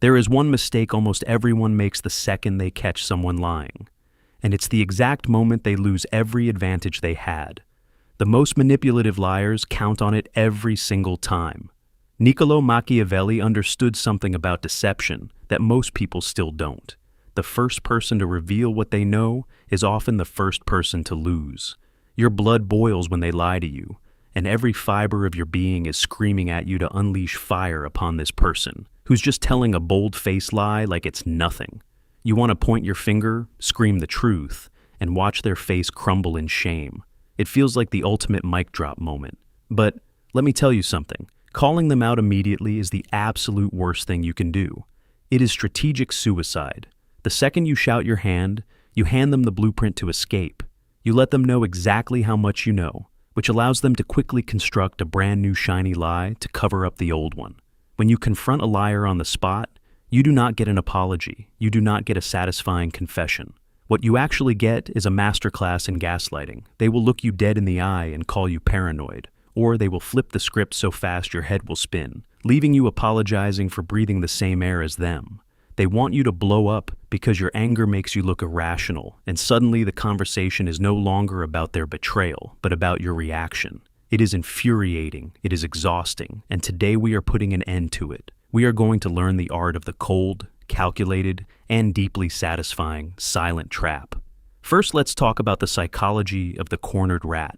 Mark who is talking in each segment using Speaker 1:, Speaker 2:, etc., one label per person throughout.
Speaker 1: There is one mistake almost everyone makes the second they catch someone lying, and it's the exact moment they lose every advantage they had. The most manipulative liars count on it every single time. Niccolo Machiavelli understood something about deception that most people still don't. The first person to reveal what they know is often the first person to lose. Your blood boils when they lie to you, and every fiber of your being is screaming at you to unleash fire upon this person, who's just telling a bold-faced lie like it's nothing. You want to point your finger, scream the truth, and watch their face crumble in shame. It feels like the ultimate mic drop moment. But let me tell you something. Calling them out immediately is the absolute worst thing you can do. It is strategic suicide. The second you shout your hand, you hand them the blueprint to escape. You let them know exactly how much you know, which allows them to quickly construct a brand new shiny lie to cover up the old one. When you confront a liar on the spot, you do not get an apology. You do not get a satisfying confession. What you actually get is a masterclass in gaslighting. They will look you dead in the eye and call you paranoid, or they will flip the script so fast your head will spin, leaving you apologizing for breathing the same air as them. They want you to blow up because your anger makes you look irrational, and suddenly the conversation is no longer about their betrayal, but about your reaction. It is infuriating, it is exhausting, and today we are putting an end to it. We are going to learn the art of the cold, calculated, and deeply satisfying silent trap. First, let's talk about the psychology of the cornered rat.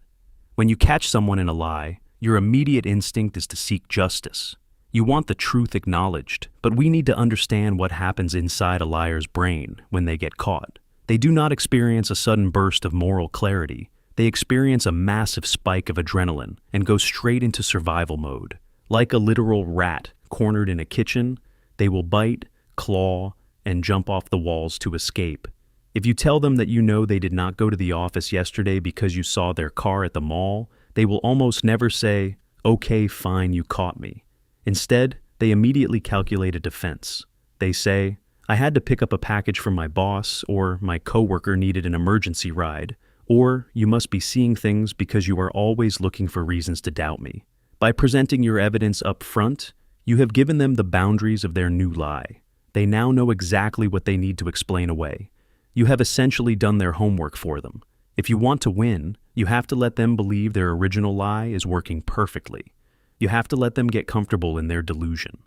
Speaker 1: When you catch someone in a lie, your immediate instinct is to seek justice. You want the truth acknowledged, but we need to understand what happens inside a liar's brain when they get caught. They do not experience a sudden burst of moral clarity. They experience a massive spike of adrenaline and go straight into survival mode. Like a literal rat cornered in a kitchen, they will bite, claw, and jump off the walls to escape. If you tell them that you know they did not go to the office yesterday because you saw their car at the mall, they will almost never say, "Okay, fine, you caught me." Instead, they immediately calculate a defense. They say, "I had to pick up a package from my boss," or "my coworker needed an emergency ride," or "you must be seeing things because you are always looking for reasons to doubt me." By presenting your evidence up front, you have given them the boundaries of their new lie. They now know exactly what they need to explain away. You have essentially done their homework for them. If you want to win, you have to let them believe their original lie is working perfectly. You have to let them get comfortable in their delusion.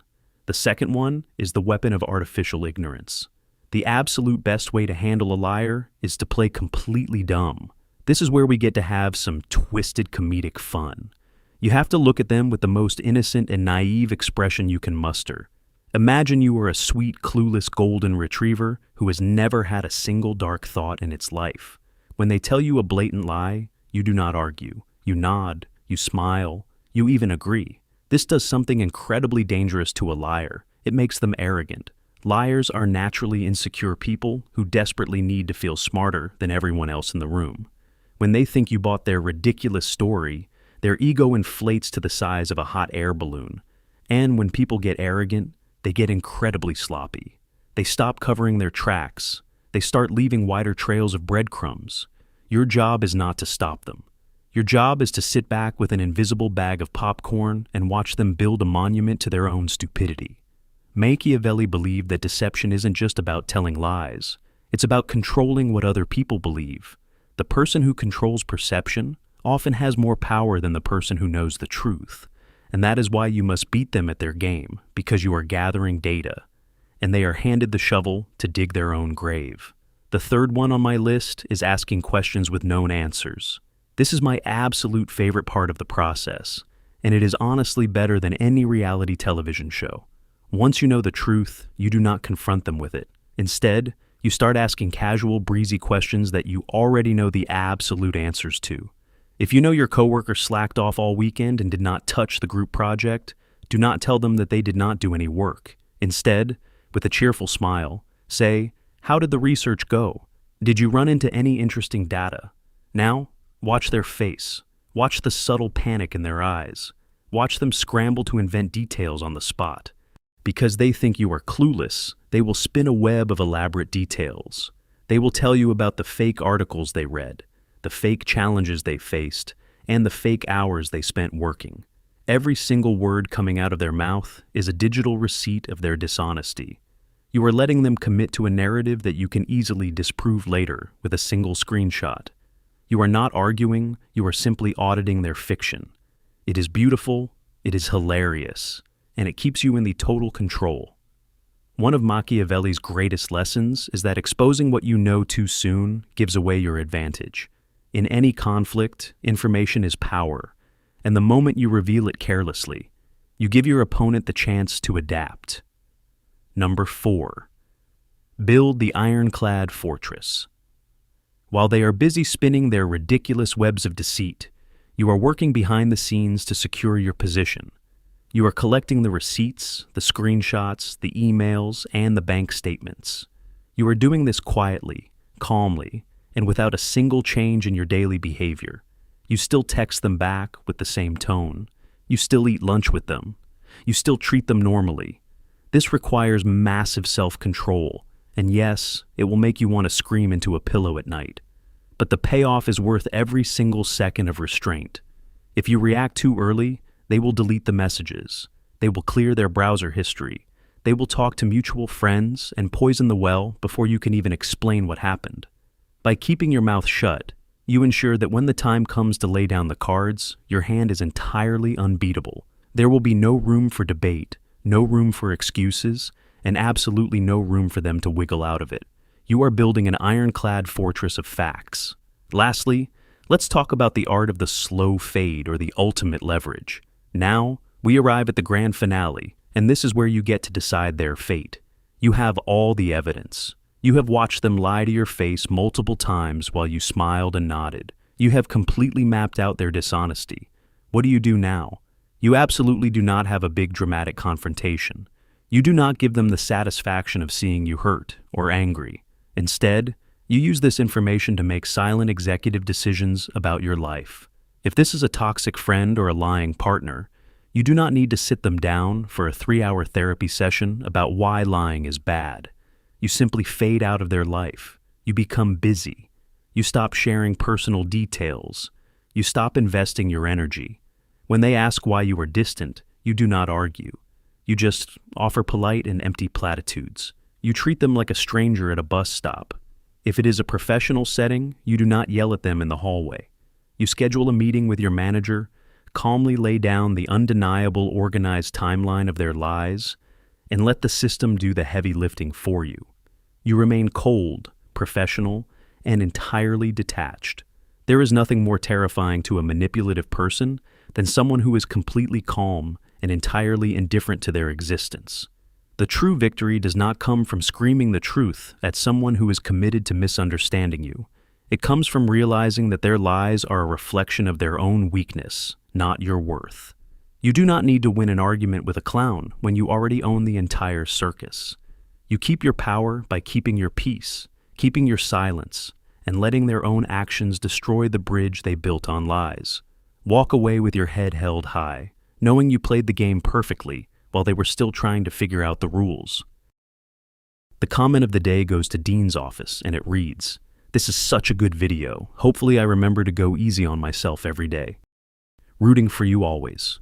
Speaker 1: The second one is the weapon of artificial ignorance. The absolute best way to handle a liar is to play completely dumb. This is where we get to have some twisted comedic fun. You have to look at them with the most innocent and naive expression you can muster. Imagine you are a sweet, clueless golden retriever who has never had a single dark thought in its life. When they tell you a blatant lie, you do not argue. You nod, you smile, you even agree. This does something incredibly dangerous to a liar. It makes them arrogant. Liars are naturally insecure people who desperately need to feel smarter than everyone else in the room. When they think you bought their ridiculous story, their ego inflates to the size of a hot air balloon. And when people get arrogant, they get incredibly sloppy. They stop covering their tracks. They start leaving wider trails of breadcrumbs. Your job is not to stop them. Your job is to sit back with an invisible bag of popcorn and watch them build a monument to their own stupidity. Machiavelli believed that deception isn't just about telling lies. It's about controlling what other people believe. The person who controls perception often has more power than the person who knows the truth. And that is why you must beat them at their game, because you are gathering data, and they are handed the shovel to dig their own grave. The third one on my list is asking questions with known answers. This is my absolute favorite part of the process, and it is honestly better than any reality television show. Once you know the truth, you do not confront them with it. Instead, you start asking casual, breezy questions that you already know the absolute answers to. If you know your coworker slacked off all weekend and did not touch the group project, do not tell them that they did not do any work. Instead, with a cheerful smile, say, "How did the research go? Did you run into any interesting data?" Now, watch their face. Watch the subtle panic in their eyes. Watch them scramble to invent details on the spot. Because they think you are clueless, they will spin a web of elaborate details. They will tell you about the fake articles they read, the fake challenges they faced, and the fake hours they spent working. Every single word coming out of their mouth is a digital receipt of their dishonesty. You are letting them commit to a narrative that you can easily disprove later with a single screenshot. You are not arguing, you are simply auditing their fiction. It is beautiful, it is hilarious, and it keeps you in the total control. One of Machiavelli's greatest lessons is that exposing what you know too soon gives away your advantage. In any conflict, information is power, and the moment you reveal it carelessly, you give your opponent the chance to adapt. Number 4. Build the ironclad fortress. While they are busy spinning their ridiculous webs of deceit, you are working behind the scenes to secure your position. You are collecting the receipts, the screenshots, the emails, and the bank statements. You are doing this quietly, calmly, and without a single change in your daily behavior. You still text them back with the same tone. You still eat lunch with them. You still treat them normally. This requires massive self-control, and yes, it will make you want to scream into a pillow at night. But the payoff is worth every single second of restraint. If you react too early, they will delete the messages. They will clear their browser history. They will talk to mutual friends and poison the well before you can even explain what happened. By keeping your mouth shut, you ensure that when the time comes to lay down the cards, your hand is entirely unbeatable. There will be no room for debate, no room for excuses, and absolutely no room for them to wiggle out of it. You are building an ironclad fortress of facts. Lastly, let's talk about the art of the slow fade or the ultimate leverage. Now, we arrive at the grand finale, and this is where you get to decide their fate. You have all the evidence. You have watched them lie to your face multiple times while you smiled and nodded. You have completely mapped out their dishonesty. What do you do now? You absolutely do not have a big dramatic confrontation. You do not give them the satisfaction of seeing you hurt or angry. Instead, you use this information to make silent executive decisions about your life. If this is a toxic friend or a lying partner, you do not need to sit them down for a 3-hour therapy session about why lying is bad. You simply fade out of their life. You become busy. You stop sharing personal details. You stop investing your energy. When they ask why you are distant, you do not argue. You just offer polite and empty platitudes. You treat them like a stranger at a bus stop. If it is a professional setting, you do not yell at them in the hallway. You schedule a meeting with your manager, calmly lay down the undeniable organized timeline of their lies, and let the system do the heavy lifting for you. You remain cold, professional, and entirely detached. There is nothing more terrifying to a manipulative person than someone who is completely calm and entirely indifferent to their existence. The true victory does not come from screaming the truth at someone who is committed to misunderstanding you. It comes from realizing that their lies are a reflection of their own weakness, not your worth. You do not need to win an argument with a clown when you already own the entire circus. You keep your power by keeping your peace, keeping your silence, and letting their own actions destroy the bridge they built on lies. Walk away with your head held high, knowing you played the game perfectly while they were still trying to figure out the rules. The comment of the day goes to Dean's office, and it reads, "This is such a good video. Hopefully I remember to go easy on myself every day. Rooting for you always."